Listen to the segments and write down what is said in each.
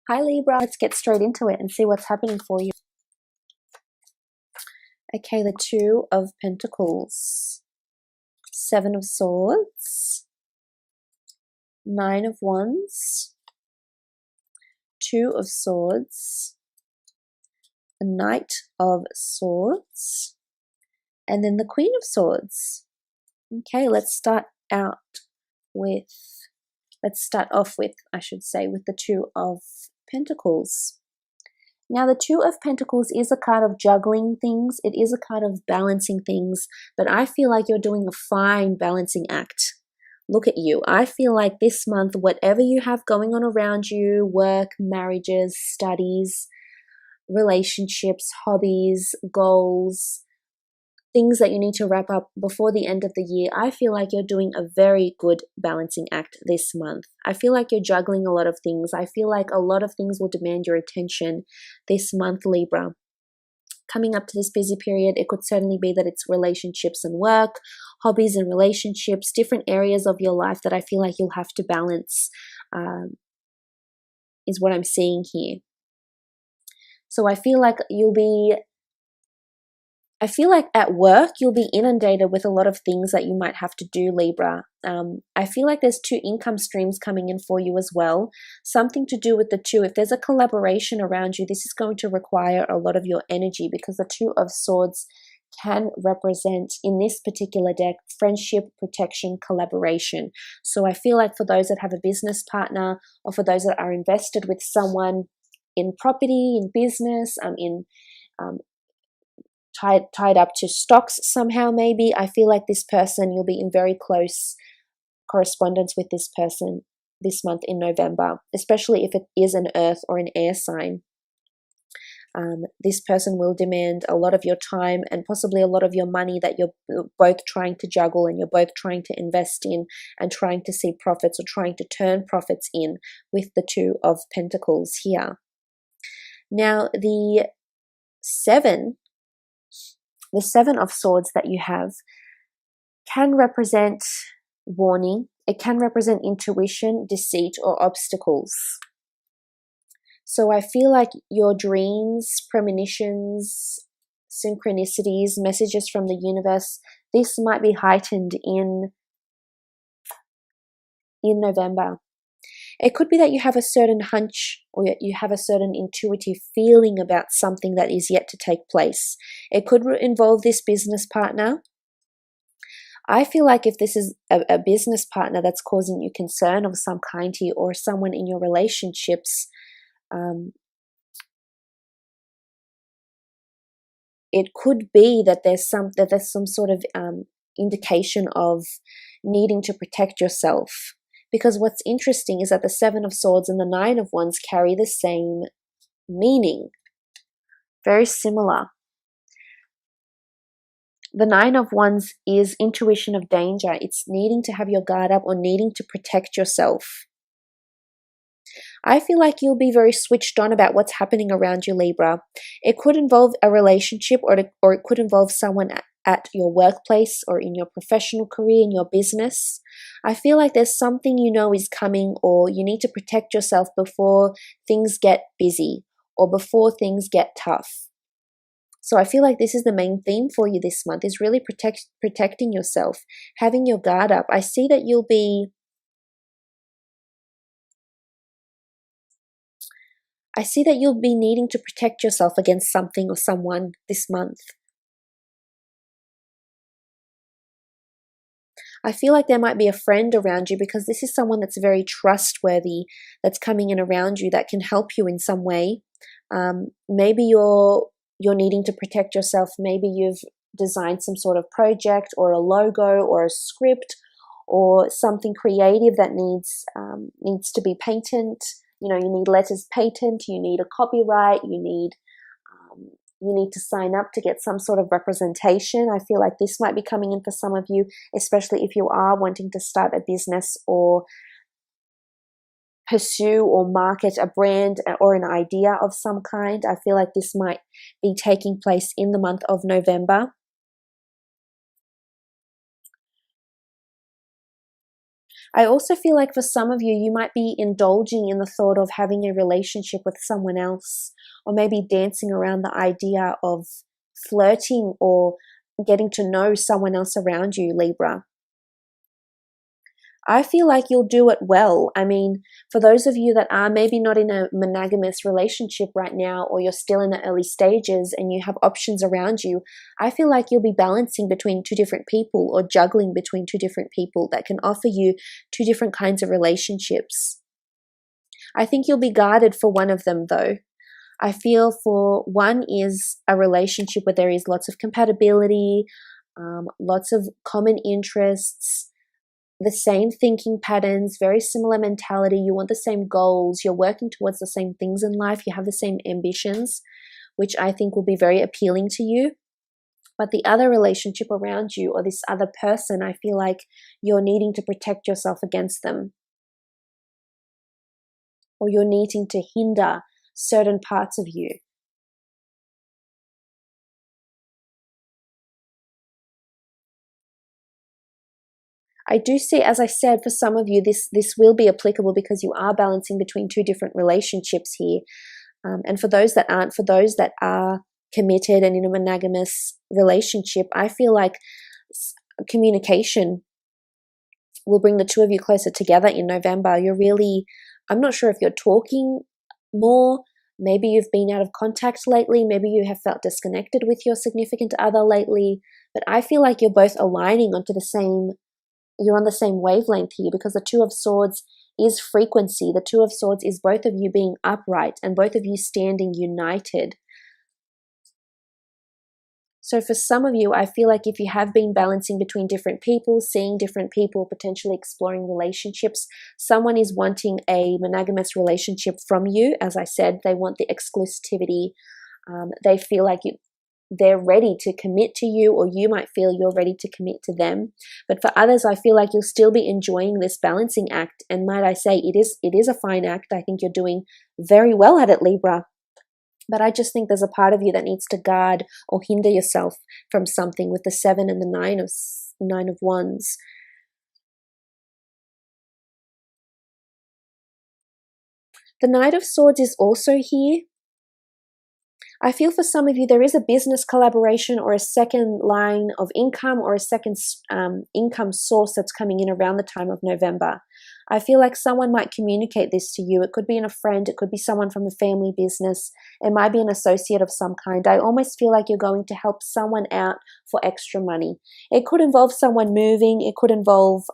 Hi Libra, let's get straight into it and see what's happening for you. Okay, the Two of Pentacles, Seven of Swords, Nine of Wands, Two of Swords, a Knight of Swords, and then the Queen of Swords. Okay, let's start off with, I should say, with the Two of Pentacles. Now, the Two of Pentacles is a card of juggling things. It is a card of balancing things, but I feel like you're doing a fine balancing act. Look at you. I feel like this month, whatever you have going on around you, work, marriages, studies, relationships, hobbies, goals, things that you need to wrap up before the end of the year, I feel like you're doing a very good balancing act this month. I feel like you're juggling a lot of things. I feel like a lot of things will demand your attention this month, Libra. Coming up to this busy period, it could certainly be that it's relationships and work, hobbies and relationships, different areas of your life that I feel like you'll have to balance, is what I'm seeing here. So I feel like at work, you'll be inundated with a lot of things that you might have to do, Libra. I feel like there's two income streams coming in for you as well. Something to do with the two. If there's a collaboration around you, this is going to require a lot of your energy because the Two of Swords can represent, in this particular deck, friendship, protection, collaboration. So I feel like for those that have a business partner or for those that are invested with someone in property, in business, tied up to stocks somehow, maybe. I feel like this person, you'll be in very close correspondence with this person this month in November, especially if it is an earth or an air sign. This person will demand a lot of your time and possibly a lot of your money that you're both trying to juggle and you're both trying to invest in and trying to see profits or trying to turn profits in with the Two of Pentacles here. Now, the Seven of Swords that you have can represent warning. It can represent intuition, deceit, or obstacles. So I feel like your dreams, premonitions, synchronicities, messages from the universe, this might be heightened in November. It could be that you have a certain hunch or you have a certain intuitive feeling about something that is yet to take place. It could involve this business partner. I feel like if this is a business partner that's causing you concern of some kind here or someone in your relationships, it could be that there's some sort of indication of needing to protect yourself. Because what's interesting is that the Seven of Swords and the Nine of Wands carry the same meaning. Very similar. The Nine of Wands is intuition of danger. It's needing to have your guard up or needing to protect yourself. I feel like you'll be very switched on about what's happening around you, Libra. It could involve a relationship or it could involve someone at your workplace or in your professional career, in your business. I feel like there's something you know is coming or you need to protect yourself before things get busy or before things get tough. So I feel like this is the main theme for you this month, is really protecting yourself, having your guard up. I see that you'll be needing to protect yourself against something or someone this month. I feel like there might be a friend around you because this is someone that's very trustworthy that's coming in around you that can help you in some way. Maybe you're needing to protect yourself. Maybe you've designed some sort of project or a logo or a script or something creative that needs to be patent. You know, you need letters patent, you need a copyright, you need to sign up to get some sort of representation. I feel like this might be coming in for some of you, especially if you are wanting to start a business or pursue or market a brand or an idea of some kind. I feel like this might be taking place in the month of November. I also feel like for some of you, you might be indulging in the thought of having a relationship with someone else, or maybe dancing around the idea of flirting or getting to know someone else around you, Libra. I feel like you'll do it well. I mean, for those of you that are maybe not in a monogamous relationship right now, or you're still in the early stages and you have options around you, I feel like you'll be balancing between two different people, or juggling between two different people that can offer you two different kinds of relationships. I think you'll be guarded for one of them though. I feel for one is a relationship where there is lots of compatibility, lots of common interests, the same thinking patterns, very similar mentality. You want the same goals. You're working towards the same things in life. You have the same ambitions, which I think will be very appealing to you. But the other relationship around you, or this other person, I feel like you're needing to protect yourself against them, or you're needing to hinder certain parts of you. I do see, as I said, for some of you, this will be applicable because you are balancing between two different relationships here. And for those that aren't, for those that are committed and in a monogamous relationship, I feel like communication will bring the two of you closer together in November. You're really, I'm not sure if you're talking more. Maybe you've been out of contact lately. Maybe you have felt disconnected with your significant other lately. But I feel like you're both aligning onto the same, you're on the same wavelength here, because the Two of Swords is frequency. The Two of Swords is both of you being upright and both of you standing united. So for some of you, I feel like if you have been balancing between different people, seeing different people, potentially exploring relationships, someone is wanting a monogamous relationship from you. As I said, they want the exclusivity. They feel like they're ready to commit to you, or you might feel you're ready to commit to them. But for others, I feel like you'll still be enjoying this balancing act. And might I say, it is a fine act. I think you're doing very well at it, Libra. But I just think there's a part of you that needs to guard or hinder yourself from something with the 7 and the 9 of Wands. The Knight of Swords is also here. I feel for some of you there is a business collaboration or a second line of income, or a second income source that's coming in around the time of November. I feel like someone might communicate this to you. It could be in a friend, it could be someone from a family business, it might be an associate of some kind. I almost feel like you're going to help someone out for extra money. It could involve someone moving, it could involve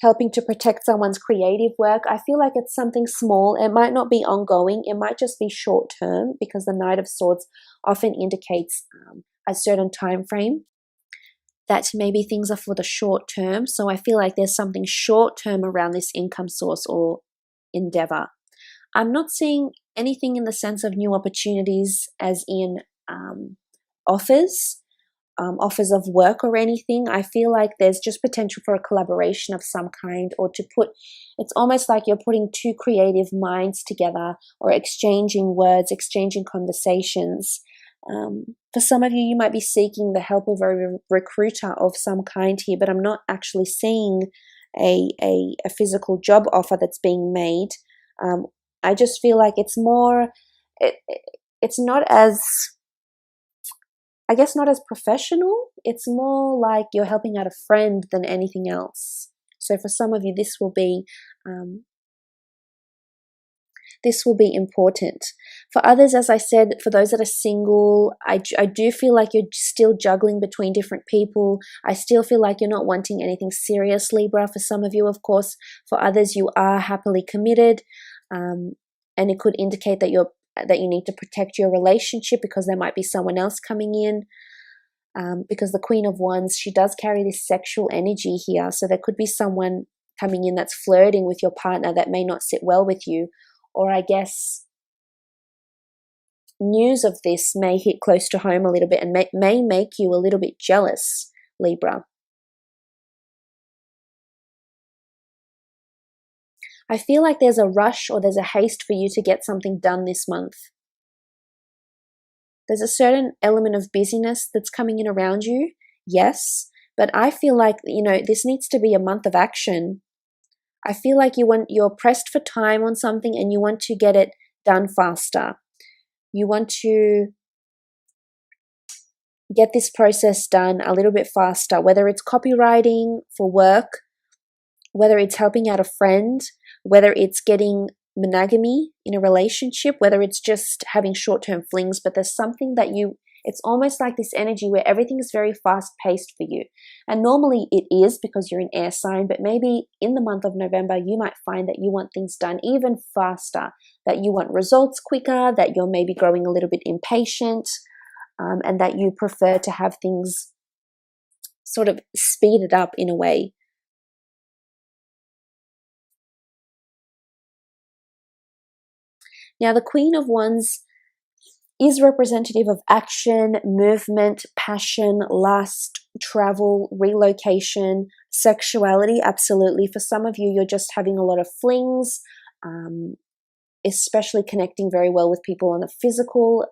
helping to protect someone's creative work. I feel like it's something small. It might not be ongoing. It might just be short term, because the Knight of Swords often indicates a certain time frame, that maybe things are for the short term. So I feel like there's something short term around this income source or endeavor. I'm not seeing anything in the sense of new opportunities, as in offers of work or anything. I feel like there's just potential for a collaboration of some kind, or to put, it's almost like you're putting two creative minds together, or exchanging words, exchanging conversations. For some of you, you might be seeking the help of a recruiter of some kind here, but I'm not actually seeing a physical job offer that's being made. I just feel like it's more, it's not as, I guess not as professional. It's more like you're helping out a friend than anything else. So for some of you, this will be important. For others, as I said, for those that are single, I do feel like you're still juggling between different people. I still feel like you're not wanting anything serious, Libra. For some of you, of course. For others, you are happily committed, and it could indicate that you need to protect your relationship, because there might be someone else coming in. Because the Queen of Wands, she does carry this sexual energy here. So there could be someone coming in that's flirting with your partner that may not sit well with you. Or I guess news of this may hit close to home a little bit, and may make you a little bit jealous, Libra. I feel like there's a rush, or there's a haste for you to get something done this month. There's a certain element of busyness that's coming in around you, yes, But I feel like, this needs to be a month of action. I feel like you're pressed for time on something and you want to get it done faster. You want to get this process done a little bit faster, whether it's copywriting for work, whether it's helping out a friend, whether it's getting monogamy in a relationship, whether it's just having short-term flings, but there's something that it's almost like this energy where everything is very fast-paced for you. And normally it is because you're an air sign, but maybe in the month of November, you might find that you want things done even faster, that you want results quicker, that you're maybe growing a little bit impatient, and that you prefer to have things sort of speeded up in a way. Now, the Queen of Wands is representative of action, movement, passion, lust, travel, relocation, sexuality. Absolutely. For some of you, you're just having a lot of flings, especially connecting very well with people on a physical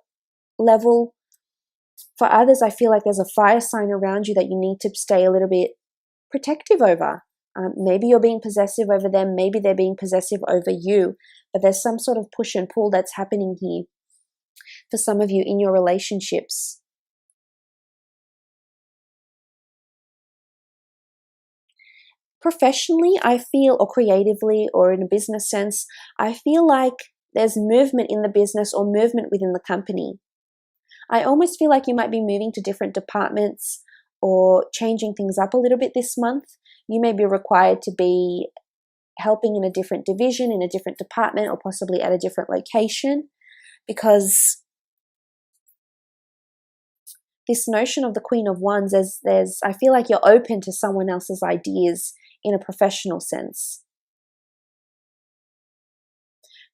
level. For others, I feel like there's a fire sign around you that you need to stay a little bit protective over. Maybe you're being possessive over them. Maybe they're being possessive over you. But there's some sort of push and pull that's happening here for some of you in your relationships. Professionally, I feel, or creatively, or in a business sense, I feel like there's movement in the business or movement within the company. I almost feel like you might be moving to different departments or changing things up a little bit this month. You may be required to be helping in a different division, in a different department, or possibly at a different location, because this notion of the Queen of Wands, I feel like you're open to someone else's ideas in a professional sense.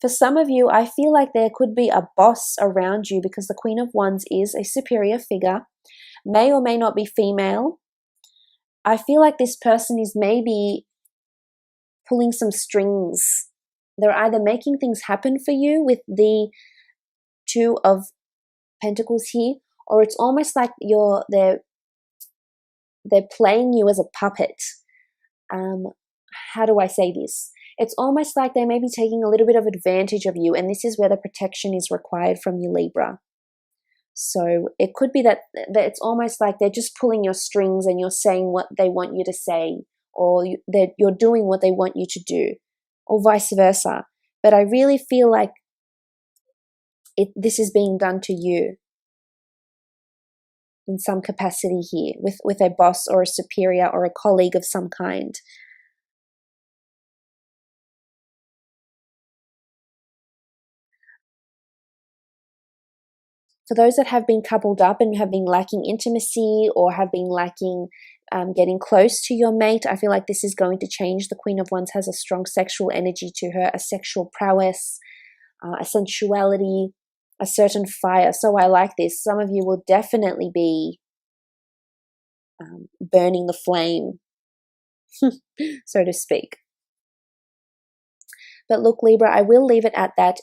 For some of you, I feel like there could be a boss around you because the Queen of Wands is a superior figure, may or may not be female. I feel like this person is maybe pulling some strings. They're either making things happen for you with the Two of Pentacles here, or it's almost like they're playing you as a puppet. How do I say this? It's almost like they may be taking a little bit of advantage of you, and this is where the protection is required from you, Libra. So it could be that it's almost like they're just pulling your strings and you're saying what they want you to say, or you're doing what they want you to do, or vice versa. But I really feel like this is being done to you in some capacity here, with a boss or a superior or a colleague of some kind. For those that have been coupled up and have been lacking intimacy or have been lacking getting close to your mate, I feel like this is going to change. The Queen of Wands has a strong sexual energy to her, a sexual prowess, a sensuality, a certain fire. So I like this. Some of you will definitely be burning the flame, so to speak. But look, Libra, I will leave it at that.